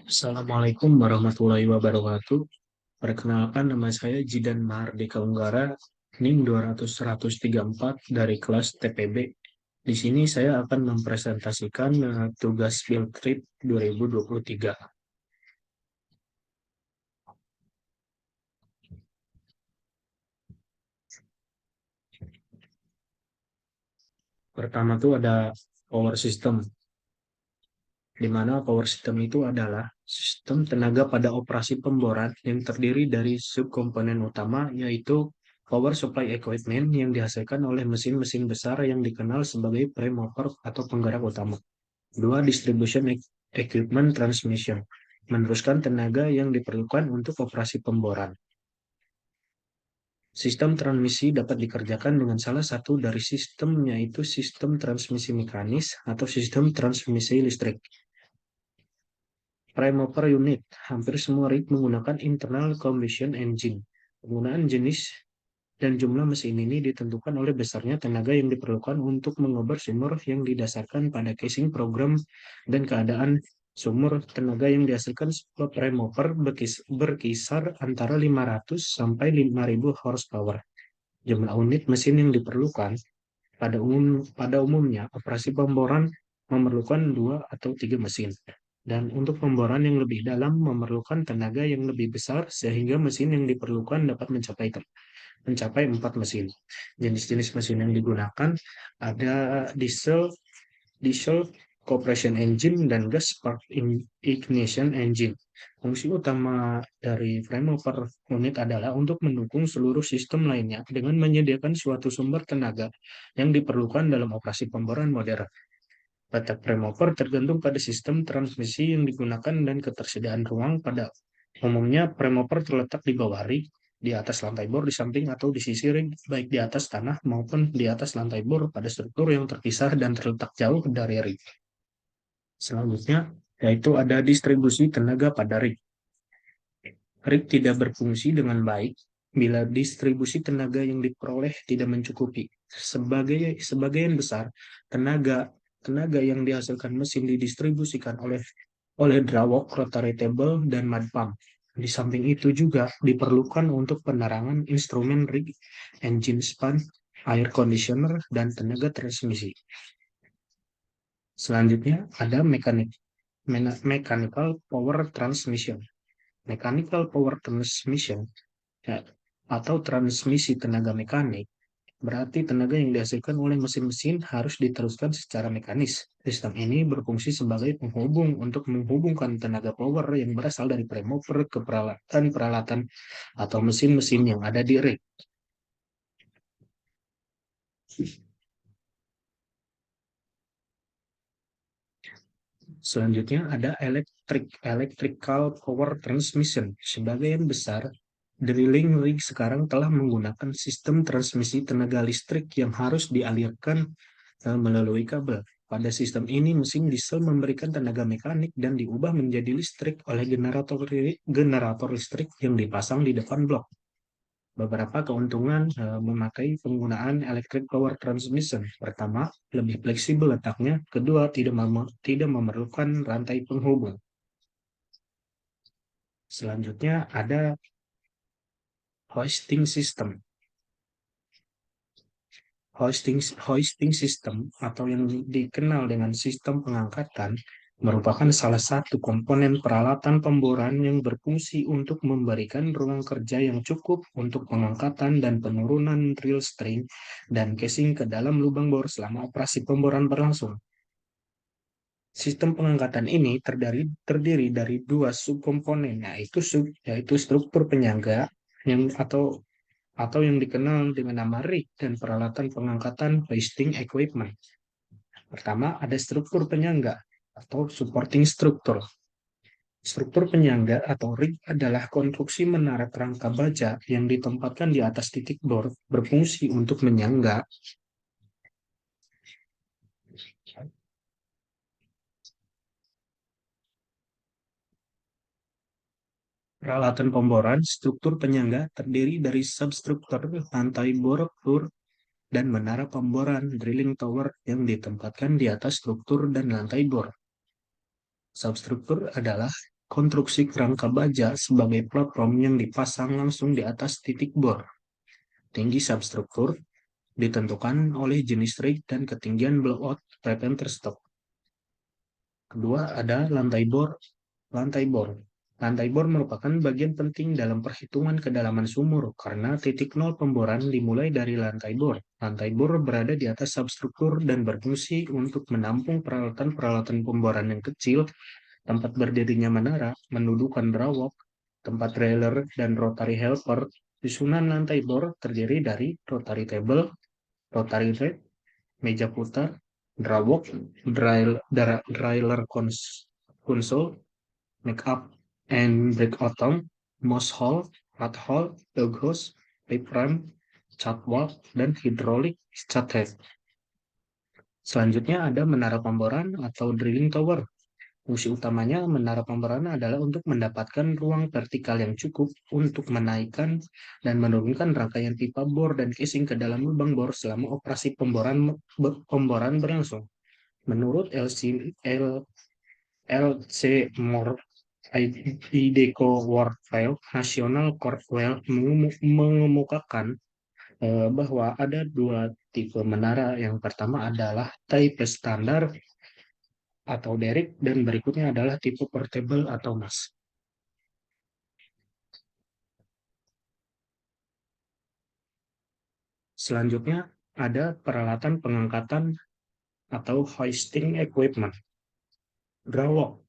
Assalamualaikum warahmatullahi wabarakatuh. Perkenalkan, nama saya Jidan Mahardika Unggara, NIM 200-134 dari kelas TPB. Di sini saya akan mempresentasikan tugas field trip 2023. Pertama tuh ada power system, di mana power system itu adalah sistem tenaga pada operasi pemboran yang terdiri dari subkomponen utama, yaitu power supply equipment yang dihasilkan oleh mesin-mesin besar yang dikenal sebagai prime mover atau penggerak utama. Dua, distribution equipment transmission, meneruskan tenaga yang diperlukan untuk operasi pemboran. Sistem transmisi dapat dikerjakan dengan salah satu dari sistem, yaitu sistem transmisi mekanis atau sistem transmisi listrik. Prime mover unit, hampir semua rig menggunakan internal combustion engine. Penggunaan jenis dan jumlah mesin ini ditentukan oleh besarnya tenaga yang diperlukan untuk mengobar sumur yang didasarkan pada casing program dan keadaan sumur. Tenaga yang dihasilkan sebuah prime mover berkisar antara 500 sampai 5.000 horsepower. Jumlah unit mesin yang diperlukan pada umumnya operasi pemboran memerlukan 2 atau 3 mesin. Dan untuk pemboran yang lebih dalam memerlukan tenaga yang lebih besar sehingga mesin yang diperlukan dapat mencapai 4 mesin. Jenis-jenis mesin yang digunakan ada diesel, diesel compression engine, dan gas spark ignition engine. Fungsi utama dari frame mover unit adalah untuk mendukung seluruh sistem lainnya dengan menyediakan suatu sumber tenaga yang diperlukan dalam operasi pemboran modern. Letak frame mover tergantung pada sistem transmisi yang digunakan dan ketersediaan ruang. Pada umumnya, frame mover terletak di bawah rig, di atas lantai bor, di samping atau di sisi rig, baik di atas tanah maupun di atas lantai bor pada struktur yang terpisah dan terletak jauh dari rig. Selanjutnya, yaitu ada distribusi tenaga pada rig. Rig tidak berfungsi dengan baik bila distribusi tenaga yang diperoleh tidak mencukupi. Sebagian besar tenaga tenaga yang dihasilkan mesin didistribusikan oleh drawok, rotary table, dan mud pump. Di samping itu juga diperlukan untuk penerangan instrumen rig, engine span, air conditioner, dan tenaga transmisi. Selanjutnya ada mechanical power transmission. Mechanical power transmission, ya, atau transmisi tenaga mekanik, berarti tenaga yang dihasilkan oleh mesin-mesin harus diteruskan secara mekanis. Sistem ini berfungsi sebagai penghubung untuk menghubungkan tenaga power yang berasal dari prime mover ke peralatan-peralatan atau mesin-mesin yang ada di rig. Selanjutnya ada electrical power transmission. Sebagian besar drilling rig sekarang telah menggunakan sistem transmisi tenaga listrik yang harus dialirkan melalui kabel. Pada sistem ini, mesin diesel memberikan tenaga mekanik dan diubah menjadi listrik oleh generator listrik yang dipasang di depan blok. Beberapa keuntungan memakai penggunaan electric power transmission. Pertama, lebih fleksibel letaknya. Kedua, tidak memerlukan rantai penghubung. Selanjutnya ada hoisting system. Hoisting system atau yang dikenal dengan sistem pengangkatan merupakan salah satu komponen peralatan pemboran yang berfungsi untuk memberikan ruang kerja yang cukup untuk pengangkatan dan penurunan drill string dan casing ke dalam lubang bor selama operasi pemboran berlangsung. Sistem pengangkatan ini terdiri dari 2 subkomponen, yaitu struktur penyangga atau yang dikenal dengan nama rig dan peralatan pengangkatan hoisting equipment. Pertama, ada struktur penyangga atau supporting structure. Struktur penyangga atau rig adalah konstruksi menara kerangka baja yang ditempatkan di atas titik bor, berfungsi untuk menyangga peralatan pemboran. Struktur penyangga terdiri dari substruktur, lantai bor, floor, dan menara pemboran drilling tower yang ditempatkan di atas struktur dan lantai bor. Substruktur adalah konstruksi kerangka baja sebagai platform yang dipasang langsung di atas titik bor. Tinggi substruktur ditentukan oleh jenis rig dan ketinggian blowout preventer stop. Kedua ada lantai bor. Lantai bor. Lantai bor merupakan bagian penting dalam perhitungan kedalaman sumur karena titik nol pemboran dimulai dari lantai bor. Lantai bor berada di atas substruktur dan berfungsi untuk menampung peralatan-peralatan pemboran yang kecil, tempat berdirinya menara, mendudukan drawok, tempat trailer, dan rotary helper. Susunan lantai bor terdiri dari rotary table, rotary rack, meja putar, drawok, console, make-up and break-bottom, mouse hole, rat hole, doghouse, pipe ramp, catwalk, dan hydraulic head. Selanjutnya ada menara pemboran atau drilling tower. Fungsi utamanya menara pemboran adalah untuk mendapatkan ruang vertikal yang cukup untuk menaikkan dan menurunkan rangkaian pipa bor dan casing ke dalam lubang bor selama operasi pemboran berlangsung. Menurut LC Moore, IDECO Workfile National Corpwell mengemukakan bahwa ada dua tipe menara. Yang pertama adalah type standar atau derrick dan berikutnya adalah tipe portable atau mas. Selanjutnya ada peralatan pengangkatan atau hoisting equipment. Drawok.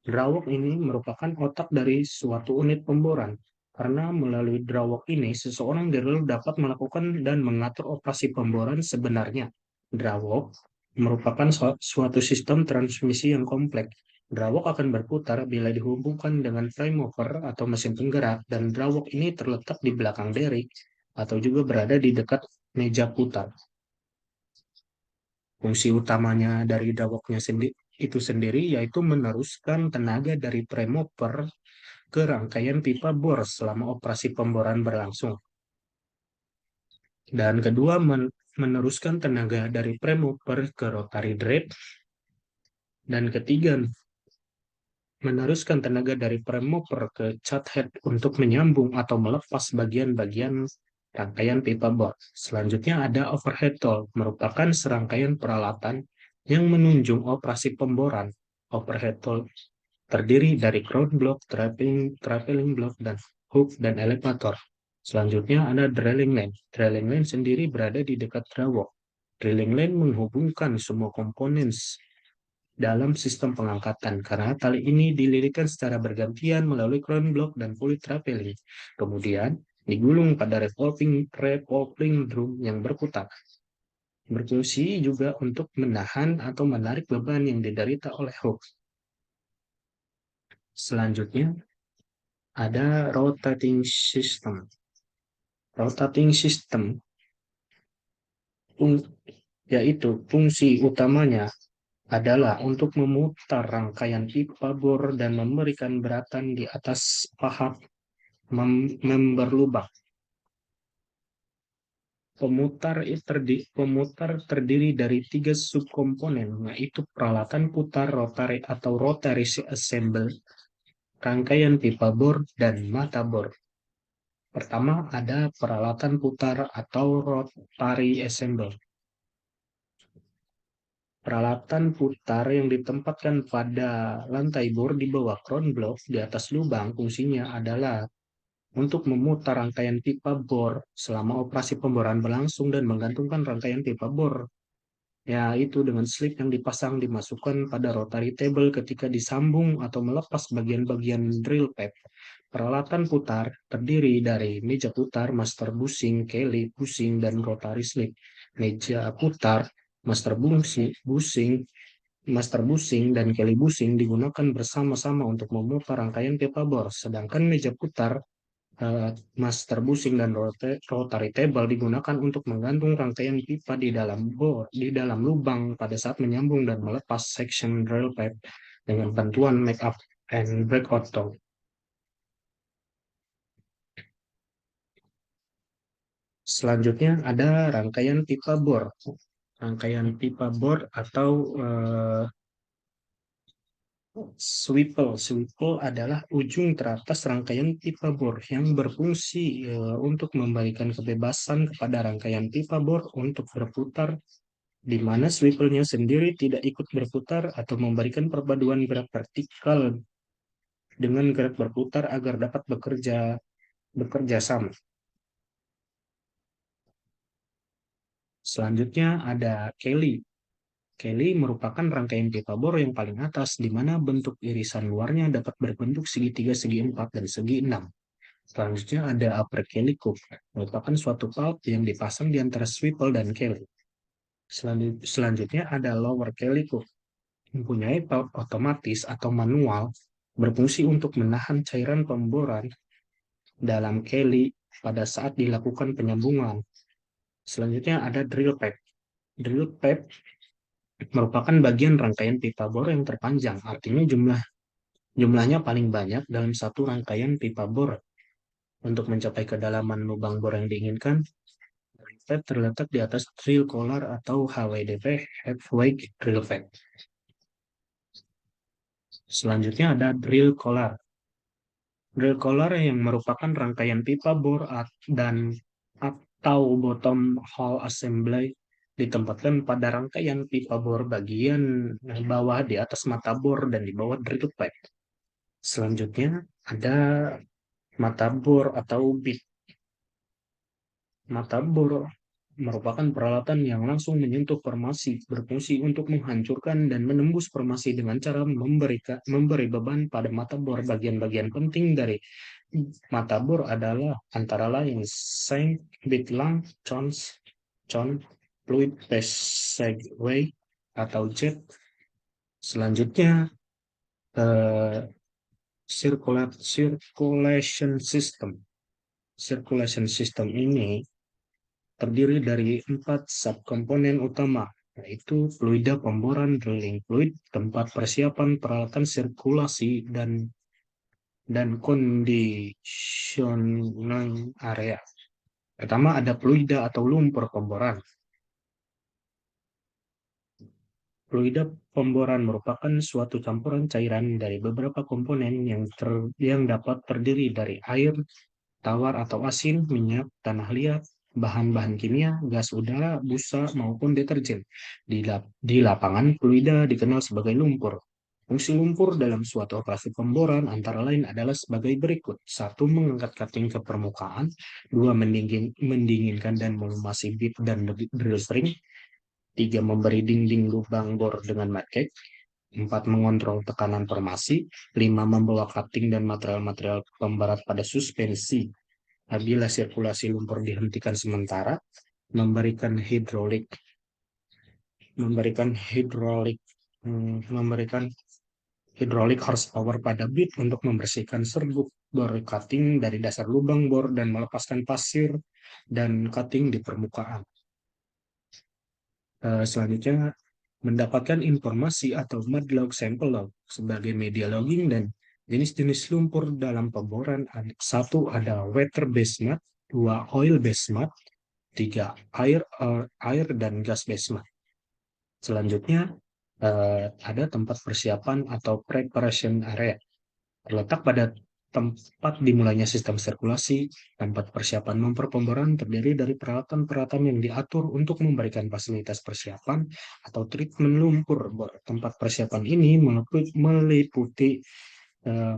Drawok ini merupakan otak dari suatu unit pemboran. Karena melalui drawok ini, seseorang driller dapat melakukan dan mengatur operasi pemboran sebenarnya. Drawok merupakan suatu sistem transmisi yang kompleks. Drawok akan berputar bila dihubungkan dengan frame mover atau mesin penggerak, dan drawok ini terletak di belakang derrick atau juga berada di dekat meja putar. Fungsi utamanya dari drawoknya itu sendiri yaitu meneruskan tenaga dari frame mover ke rangkaian pipa bor selama operasi pemboran berlangsung. Dan kedua, meneruskan tenaga dari frame mover ke rotary drape. Dan ketiga, meneruskan tenaga dari frame mover ke cat head untuk menyambung atau melepas bagian-bagian rangkaian pipa bor. Selanjutnya ada overhead tool, merupakan serangkaian peralatan yang menunjang operasi pemboran. Overhead tool terdiri dari crown block, traveling block, dan hook dan elevator. Selanjutnya ada drilling line. Drilling line sendiri berada di dekat drawok. Drilling line menghubungkan semua komponen dalam sistem pengangkatan karena tali ini dililitkan secara bergantian melalui crown block dan pulley traveling. Kemudian digulung pada revolving drum yang berputar. Berfungsi juga untuk menahan atau menarik beban yang diderita oleh hook. Selanjutnya ada rotating system. Rotating system yaitu fungsi utamanya adalah untuk memutar rangkaian pipa bor dan memberikan beratan di atas paha member lubang. Pemutar terdiri dari 3 subkomponen, yaitu peralatan putar rotary atau rotary assemble, rangkaian pipa bor, dan mata bor. Pertama ada peralatan putar atau rotary assemble. Peralatan putar yang ditempatkan pada lantai bor di bawah crown block di atas lubang fungsinya adalah untuk memutar rangkaian pipa bor selama operasi pemboran berlangsung dan menggantungkan rangkaian pipa bor. Ya, itu dengan slip yang dipasang dimasukkan pada rotary table ketika disambung atau melepas bagian-bagian drill pipe. Peralatan putar terdiri dari meja putar, master bushing, kelly, bushing, dan rotary slip. Meja putar, master bushing, dan kelly bushing digunakan bersama-sama untuk memutar rangkaian pipa bor, sedangkan meja putar, master bushing, dan rotary table digunakan untuk menggantung rangkaian pipa di dalam lubang pada saat menyambung dan melepas section drill pipe dengan bantuan make-up and breakout tool. Selanjutnya ada rangkaian pipa bor. Rangkaian pipa bor atau Swivel. Swivel adalah ujung teratas rangkaian pipa bor yang berfungsi untuk memberikan kebebasan kepada rangkaian pipa bor untuk berputar, di mana swivelnya sendiri tidak ikut berputar atau memberikan perpaduan gerak vertikal dengan gerak berputar agar dapat bekerja sama. Selanjutnya ada Kelly. Kelly merupakan rangkaian pipa bor yang paling atas, di mana bentuk irisan luarnya dapat berbentuk segitiga, segi empat, dan segi enam. Selanjutnya ada upper Kelly Coop, merupakan suatu valve yang dipasang di antara swivel dan Kelly. Selanjutnya ada lower Kelly Coop, mempunyai valve otomatis atau manual, berfungsi untuk menahan cairan pemboran dalam Kelly pada saat dilakukan penyambungan. Selanjutnya ada drill pipe. Drill pipe merupakan bagian rangkaian pipa bor yang terpanjang, artinya jumlahnya paling banyak dalam satu rangkaian pipa bor. Untuk mencapai kedalaman lubang bor yang diinginkan, pipe terletak di atas drill collar atau HWDP, Heavyweight Drill Pipe. Selanjutnya ada drill collar. Drill collar yang merupakan rangkaian pipa bor dan atau bottom hole assembly ditempatkan pada rangkaian pipa bor bagian bawah di atas mata bor dan di bawah drill pipe. Selanjutnya ada mata bor atau bit. Mata bor merupakan peralatan yang langsung menyentuh formasi, berfungsi untuk menghancurkan dan menembus formasi dengan cara memberi beban pada mata bor. Bagian-bagian penting dari mata bor adalah antara lain seng, bit lang, con, fluid passageway atau jet. Selanjutnya eh, circulation system. Circulation system ini terdiri dari 4 subkomponen utama, yaitu fluida pemboran, drilling fluid, tempat persiapan peralatan sirkulasi, dan conditioning area. Pertama ada fluida atau lumpur pemboran. Fluida pemboran merupakan suatu campuran cairan dari beberapa komponen yang dapat terdiri dari air, tawar atau asin, minyak, tanah liat, bahan-bahan kimia, gas udara, busa, maupun deterjen. Di lapangan, fluida dikenal sebagai lumpur. Fungsi lumpur dalam suatu operasi pemboran antara lain adalah sebagai berikut. Satu, mengangkat cutting ke permukaan. Dua, mendinginkan dan melumasi bit dan drill string. Tiga, memberi dinding lubang bor dengan matcake. Empat, mengontrol tekanan formasi. Lima, membawa cutting dan material-material pemberat pada suspensi. Apabila sirkulasi lumpur dihentikan sementara, memberikan hidrolik, memberikan hidrolik, memberikan hidrolik horsepower pada bit untuk membersihkan serbuk bor cutting dari dasar lubang bor dan melepaskan pasir dan cutting di permukaan. Selanjutnya, mendapatkan informasi atau mud log sample log sebagai media logging dan jenis-jenis lumpur dalam pemboran. Satu, ada water based mud. Dua, oil based mud. Tiga, air dan gas based mud. Selanjutnya, ada tempat persiapan atau preparation area. Terletak pada tempat dimulainya sistem sirkulasi. Tempat persiapan lumpur pemboran terdiri dari peralatan-peralatan yang diatur untuk memberikan fasilitas persiapan atau treatment lumpur. Tempat persiapan ini meliputi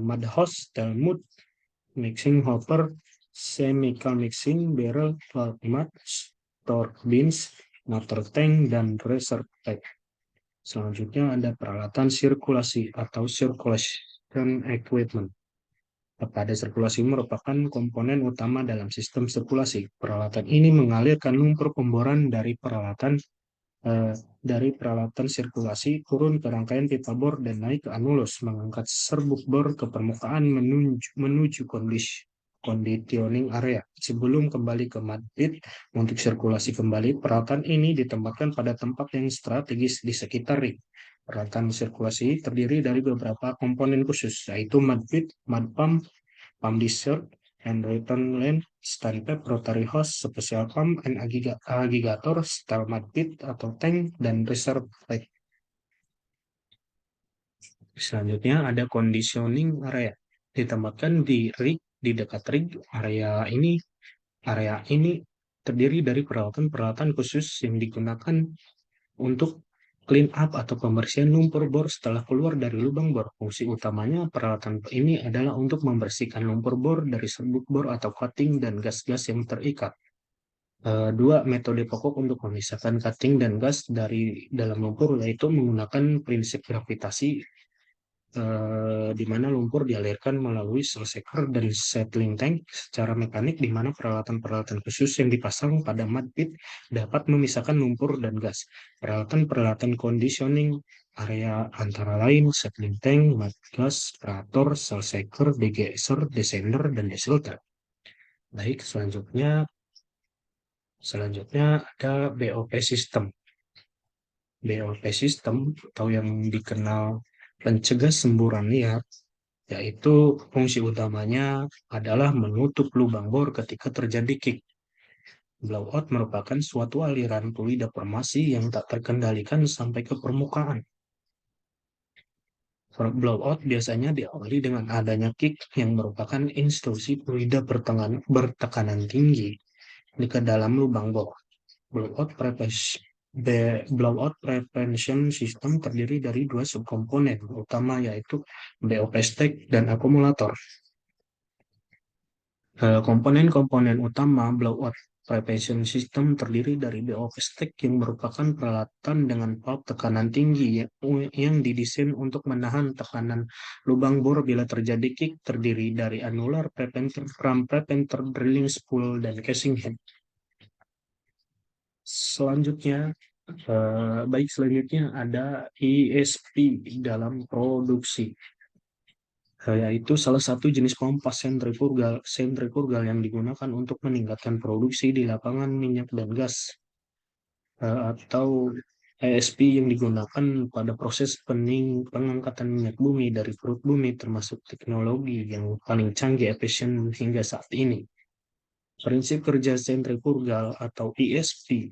mud hose, talmud, mixing hopper, chemical mixing barrel, bulk mud, torque bins, motor tank, dan reserve tank. Selanjutnya ada peralatan sirkulasi atau circulation equipment. Pada sirkulasi merupakan komponen utama dalam sistem sirkulasi. Peralatan ini mengalirkan lumpur pemboran dari peralatan sirkulasi turun ke rangkaian pipa bor dan naik ke anulus, mengangkat serbuk bor ke permukaan menuju conditioning area. Sebelum kembali ke mud pit untuk sirkulasi kembali, peralatan ini ditempatkan pada tempat yang strategis di sekitar ring. Peralatan sirkulasi terdiri dari beberapa komponen khusus, yaitu mud pit, mud pump, pump dessert, and return lane, stand pipe, rotary hose, special pump, and agregator, steel mud pit atau tank, dan reserve pipe. Selanjutnya ada conditioning area. Ditempatkan di dekat rig. Area ini terdiri dari peralatan-peralatan khusus yang digunakan untuk clean up atau pembersihan lumpur bor setelah keluar dari lubang bor. Fungsi utamanya peralatan ini adalah untuk membersihkan lumpur bor dari serbuk bor atau cutting dan gas-gas yang terikat. Dua metode pokok untuk memisahkan cutting dan gas dari dalam lumpur yaitu menggunakan prinsip gravitasi, di mana lumpur dialirkan melalui sel shaker dan settling tank secara mekanik, di mana peralatan-peralatan khusus yang dipasang pada mud pit dapat memisahkan lumpur dan gas. Peralatan-peralatan conditioning area antara lain settling tank, mud gas, aerator, sel shaker, degauser, descender, dan desilter. Baik, selanjutnya ada BOP system. BOP system atau yang dikenal pencegah semburan liar, yaitu fungsi utamanya adalah menutup lubang bor ketika terjadi kick. Blowout merupakan suatu aliran fluida formasi yang tak terkendalikan sampai ke permukaan. Blowout biasanya diawali dengan adanya kick yang merupakan instruksi fluida bertekanan tinggi di ke dalam lubang bor. Blowout prevention Blowout prevention system terdiri dari dua subkomponen utama, yaitu BOP stack dan akumulator. Komponen-komponen utama blowout prevention system terdiri dari BOP stack yang merupakan peralatan dengan valve tekanan tinggi yang didesain untuk menahan tekanan lubang bor bila terjadi kick, terdiri dari annular preventer, ram preventer, drilling spool, dan casing head. Selanjutnya, selanjutnya ada ESP dalam produksi, yaitu salah satu jenis pompa sentrifugal yang digunakan untuk meningkatkan produksi di lapangan minyak dan gas, atau ESP yang digunakan pada proses pengangkatan minyak bumi dari perut bumi, termasuk teknologi yang paling canggih efisien hingga saat ini. Prinsip kerja sentrifugal atau ESP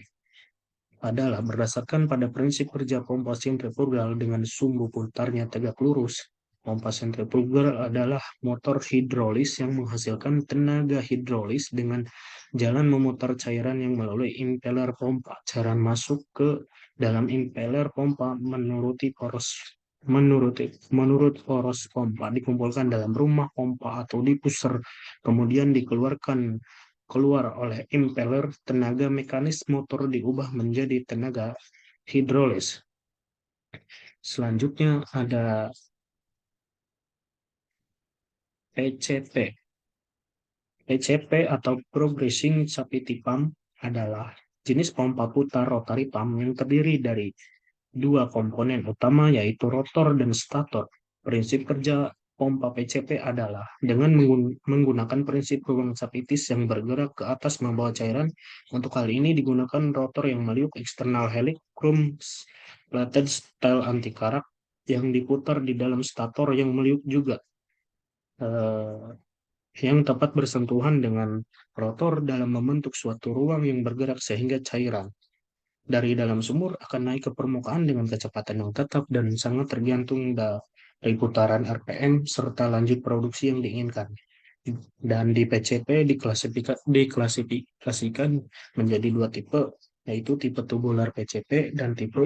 adalah berdasarkan pada prinsip kerja pompa sentrifugal dengan sumbu putarnya tegak lurus. Pompa sentrifugal adalah motor hidrolis yang menghasilkan tenaga hidrolis dengan jalan memutar cairan yang melalui impeller pompa. Cairan masuk ke dalam impeller pompa menurut poros pompa, dikumpulkan dalam rumah pompa atau di pusher, kemudian dikeluarkan keluar oleh impeller. Tenaga mekanis motor diubah menjadi tenaga hidrolis. Selanjutnya ada PCP. PCP atau Progressing Chapiti Pump adalah jenis pompa putar rotary pump yang terdiri dari dua komponen utama, yaitu rotor dan stator. Prinsip kerja pompa PCP adalah dengan menggunakan prinsip ruang Sapitis yang bergerak ke atas membawa cairan. Untuk hal ini digunakan rotor yang meliuk eksternal helix chrome plated style anti karak yang diputar di dalam stator yang meliuk juga, eh, yang tepat bersentuhan dengan rotor dalam membentuk suatu ruang yang bergerak sehingga cairan dari dalam sumur akan naik ke permukaan dengan kecepatan yang tetap dan sangat tergantung dari putaran RPM serta lanjut produksi yang diinginkan. Dan di PCP diklasifikasikan menjadi dua tipe, yaitu tipe tubular PCP dan tipe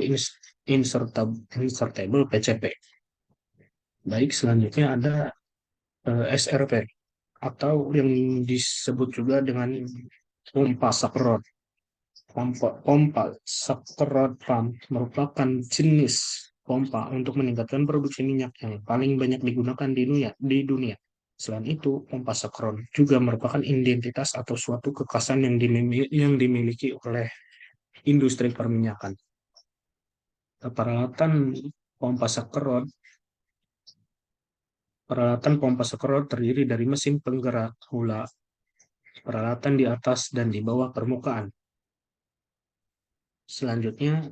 insertable PCP. Baik, selanjutnya ada SRP atau yang disebut juga dengan pompa sakrot. Pompa sakrot pump merupakan jenis pompa untuk meningkatkan produksi minyak yang paling banyak digunakan di dunia. Selain itu, pompa sakron juga merupakan identitas atau suatu kekhasan yang dimiliki oleh industri perminyakan. Peralatan pompa sakron Peralatan pompa sakron terdiri dari mesin penggerak hula, peralatan di atas dan di bawah permukaan. Selanjutnya,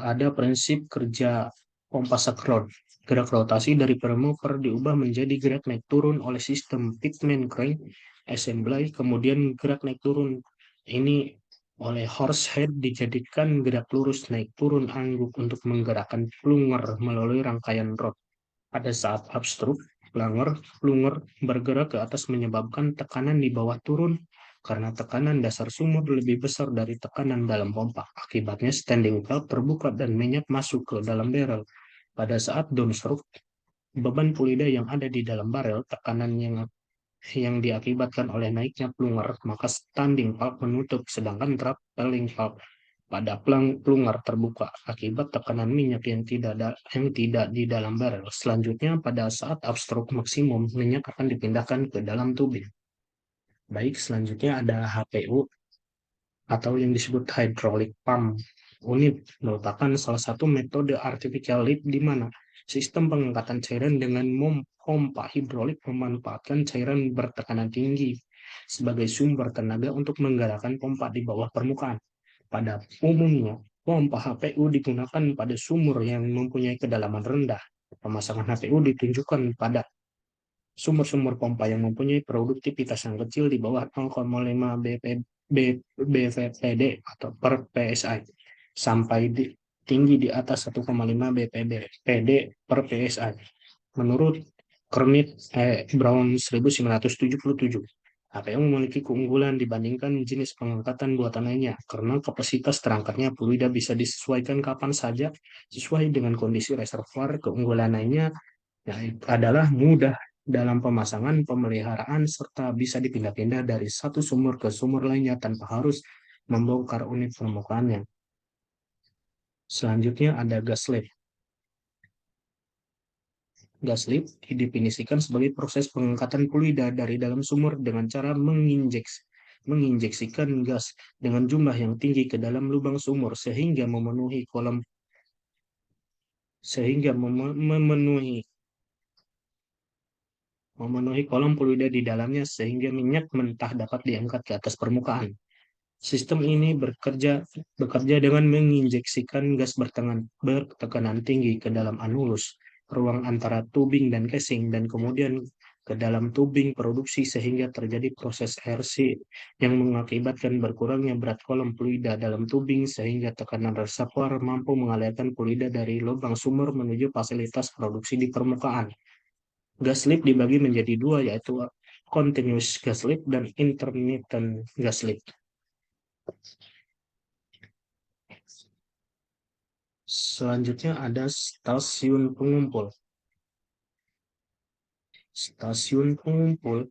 ada prinsip kerja pompa sakron. Gerak rotasi dari permover diubah menjadi gerak naik turun oleh sistem pitman crank assembly, kemudian gerak naik turun ini oleh horsehead dijadikan gerak lurus naik turun angguk untuk menggerakkan plunger melalui rangkaian rod. Pada saat upstroke, plunger bergerak ke atas menyebabkan tekanan di bawah turun karena tekanan dasar sumur lebih besar dari tekanan dalam pompa. Akibatnya standing valve terbuka dan minyak masuk ke dalam barrel. Pada saat downstroke, beban fluida yang ada di dalam barrel, tekanan yang diakibatkan oleh naiknya plunger, maka standing valve menutup, sedangkan traveling valve pada plunger terbuka akibat tekanan minyak yang tidak di dalam barrel. Selanjutnya, pada saat upstroke maksimum, minyak akan dipindahkan ke dalam tubing. Baik, selanjutnya ada HPU atau yang disebut hydraulic pump unit, merupakan salah satu metode artificial lift di mana sistem pengangkatan cairan dengan pompa hidrolik memanfaatkan cairan bertekanan tinggi sebagai sumber tenaga untuk menggerakkan pompa di bawah permukaan. Pada umumnya, pompa HPU digunakan pada sumur yang mempunyai kedalaman rendah. Pemasangan HPU ditunjukkan pada sumur-sumur pompa yang mempunyai produktivitas yang kecil di bawah 0,5 bpd atau per PSI sampai tinggi di atas 1,5 bpd per PSI. Menurut Kermit Brown 1977, HPU memiliki keunggulan dibandingkan jenis pengangkatan buatan lainnya karena kapasitas terangkatnya fluida bisa disesuaikan kapan saja sesuai dengan kondisi reservoir. Keunggulan lainnya adalah mudah dalam pemasangan, pemeliharaan, serta bisa dipindah-pindah dari satu sumur ke sumur lainnya tanpa harus membongkar unit permukaannya. Selanjutnya ada gas lift. Gas lift didefinisikan sebagai proses pengangkatan fluida dari dalam sumur dengan cara menginjeksikan gas dengan jumlah yang tinggi ke dalam lubang sumur sehingga memenuhi kolom fluida di dalamnya sehingga minyak mentah dapat diangkat ke atas permukaan. Sistem ini bekerja dengan menginjeksikan gas bertekanan tinggi ke dalam anulus, ruang antara tubing dan casing, dan kemudian ke dalam tubing produksi sehingga terjadi proses aerasi yang mengakibatkan berkurangnya berat kolom fluida dalam tubing sehingga tekanan reservoir mampu mengalirkan fluida dari lubang sumur menuju fasilitas produksi di permukaan. Gas lift dibagi menjadi dua, yaitu continuous gas lift dan intermittent gas lift. Selanjutnya ada stasiun pengumpul. Stasiun pengumpul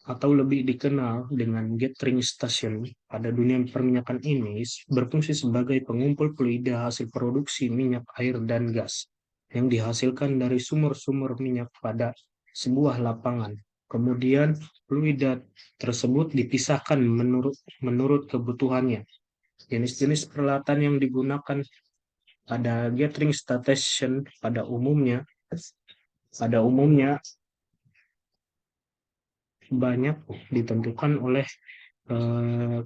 atau lebih dikenal dengan gathering station pada dunia perminyakan ini berfungsi sebagai pengumpul fluida hasil produksi minyak, air, dan gas yang dihasilkan dari sumur-sumur minyak pada sebuah lapangan. Kemudian fluida tersebut dipisahkan menurut kebutuhannya. Jenis-jenis peralatan yang digunakan pada gathering station pada umumnya banyak ditentukan oleh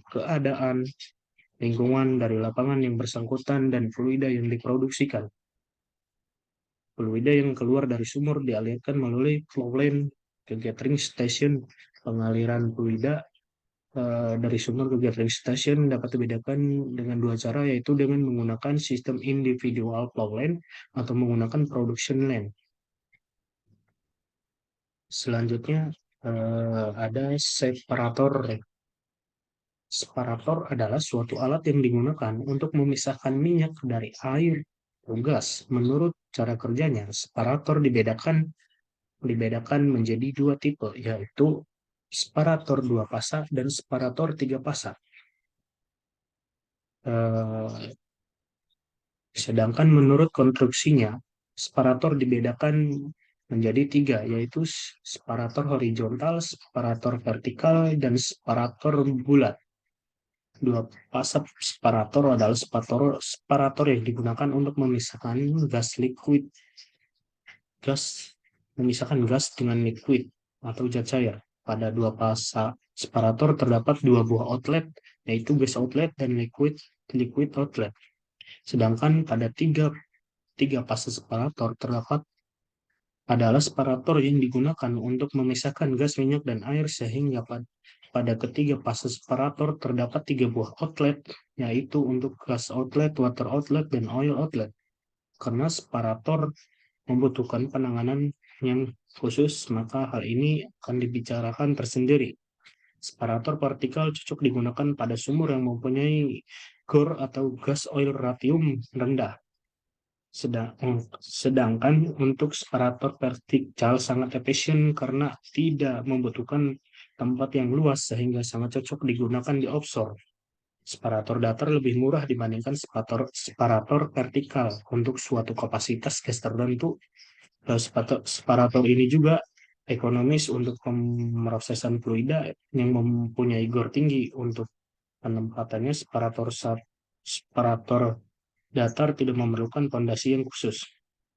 keadaan lingkungan dari lapangan yang bersangkutan dan fluida yang diproduksikan. Fluida yang keluar dari sumur dialirkan melalui flow line ke gathering station. Pengaliran fluida dari sumur ke gathering station dapat dibedakan dengan dua cara, yaitu dengan menggunakan sistem individual flow line atau menggunakan production line. Selanjutnya ada separator. Separator adalah suatu alat yang digunakan untuk memisahkan minyak dari air atau gas. Menurut cara kerjanya, separator dibedakan menjadi dua tipe, yaitu separator 2 pasa dan separator 3 pasa. Sedangkan menurut konstruksinya, separator dibedakan menjadi 3, yaitu separator horizontal, separator vertikal, dan separator bulat. 2 pasa separator adalah separator yang digunakan untuk memisahkan gas dengan liquid atau zat cair. Pada 2 pasa separator terdapat 2 buah outlet, yaitu gas outlet dan liquid outlet. Sedangkan pada 3 pasa separator terdapat adalah separator yang digunakan untuk memisahkan gas, minyak, dan air sehingga pada ketiga fase separator terdapat 3 buah outlet, yaitu untuk gas outlet, water outlet, dan oil outlet. Karena separator membutuhkan penanganan yang khusus, maka hal ini akan dibicarakan tersendiri. Separator partikel cocok digunakan pada sumur yang mempunyai GOR atau gas oil ratium rendah. Sedangkan untuk separator vertikal sangat efisien karena tidak membutuhkan tempat yang luas sehingga sangat cocok digunakan di offshore. Separator datar lebih murah dibandingkan separator vertikal untuk suatu kapasitas gas tertentu. Separator ini juga ekonomis untuk pemrosesan fluida yang mempunyai GOR tinggi. Untuk penempatannya, separator datar tidak memerlukan fondasi yang khusus.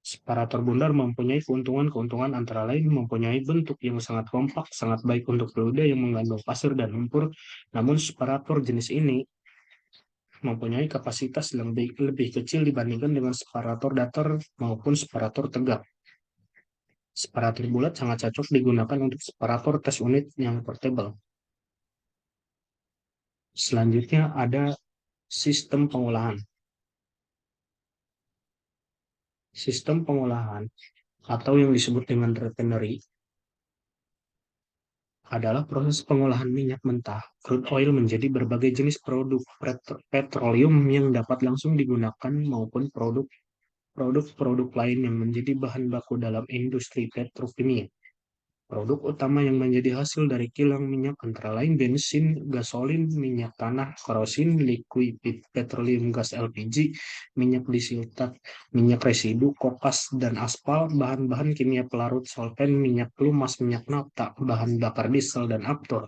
Separator bundar mempunyai keuntungan-keuntungan antara lain mempunyai bentuk yang sangat kompak, sangat baik untuk fluida yang mengandung pasir dan lumpur. Namun separator jenis ini mempunyai kapasitas yang lebih kecil dibandingkan dengan separator datar maupun separator tegak. Separator bulat sangat cocok digunakan untuk separator tes unit yang portable. Selanjutnya ada sistem pengolahan. Sistem pengolahan atau yang disebut dengan refinery adalah proses pengolahan minyak mentah, crude oil menjadi berbagai jenis produk petroleum yang dapat langsung digunakan maupun produk-produk lain yang menjadi bahan baku dalam industri petrokimia. Produk utama yang menjadi hasil dari kilang minyak antara lain bensin, gasolin, minyak tanah, kerosin, liquefied petroleum gas LPG, minyak disiltat, minyak residu, kokas, dan aspal, bahan-bahan kimia pelarut solvent, minyak pelumas, minyak nafta, bahan bakar diesel, dan after.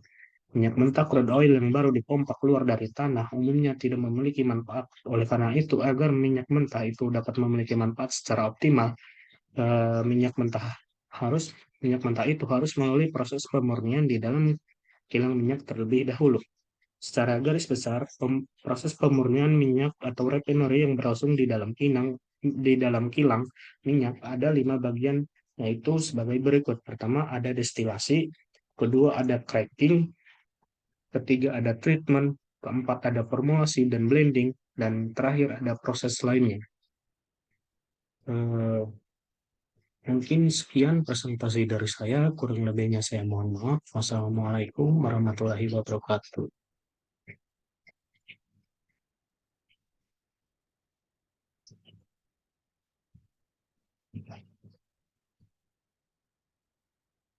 Minyak mentah crude oil yang baru dipompa keluar dari tanah umumnya tidak memiliki manfaat. Oleh karena itu, agar minyak mentah itu dapat memiliki manfaat secara optimal, minyak mentah minyak mentah itu harus melalui proses pemurnian di dalam kilang minyak terlebih dahulu. Secara garis besar, proses pemurnian minyak atau refinery yang berlangsung di dalam kilang minyak ada 5 bagian, yaitu sebagai berikut. Pertama ada destilasi, kedua ada cracking, ketiga ada treatment, keempat ada formulasi dan blending, dan terakhir ada proses lainnya. Eh, Mungkin sekian presentasi dari saya, kurang lebihnya saya mohon maaf. Wassalamualaikum warahmatullahi wabarakatuh.